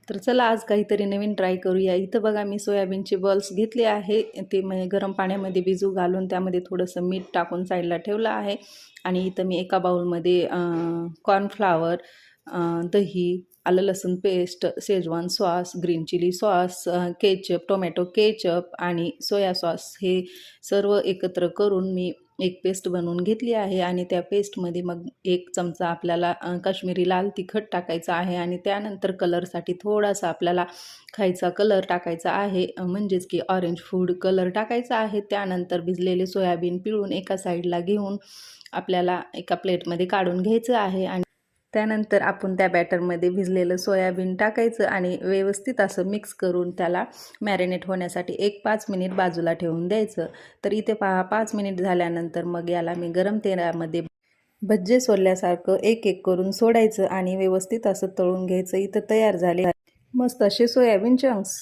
तर चला आज काहीतरी नवीन ट्राय करूया। इथं बघा मी सोयाबीनचे बॉल्स घेतले आहे, ते गरम पाण्यामध्ये भिजू घालून त्यामध्ये थोडंसं मीठ टाकून साईडला ठेवलं आहे। आणि इथं मी एका बाउलमध्ये कॉर्नफ्लावर, दही, आलं लसूण paste, Schezwan sauce, green chilli sauce, ketchup, tomato ketchup आणि सोया सॉस हे सर्व एकत्र करून मी एक पेस्ट बनवून घेतली आहे। आणि त्या पेस्टमध्ये मग 1 चमचा आपल्याला काश्मीरी लाल तिखट टाकायचं आहे आणि त्यानंतर कलरसाठी थोडासा आपल्याला खायचा कलर टाकायचा आहे, म्हणजेच की ऑरेंज फूड कलर टाकायचा आहे। त्यानंतर भिजलेले सोयाबीन पिळून एका साईडला घेऊन आपल्याला एका प्लेटमध्ये काढून घ्यायचं आहे। आणि त्यानंतर आपण त्या बॅटरमध्ये भिजलेलं सोयाबीन टाकायचं आणि व्यवस्थित असं मिक्स करून त्याला मॅरिनेट होण्यासाठी 1-5 मिनिट बाजूला ठेवून द्यायचं। तर इथे पहा 5 मिनिट झाल्यानंतर मग याला मी गरम तेलामध्ये भज्जे सोडल्यासारखं एक करून सोडायचं आणि व्यवस्थित असं तळून घ्यायचं। इथं तयार झाले मस्त असे सोयाबीन चंक्स।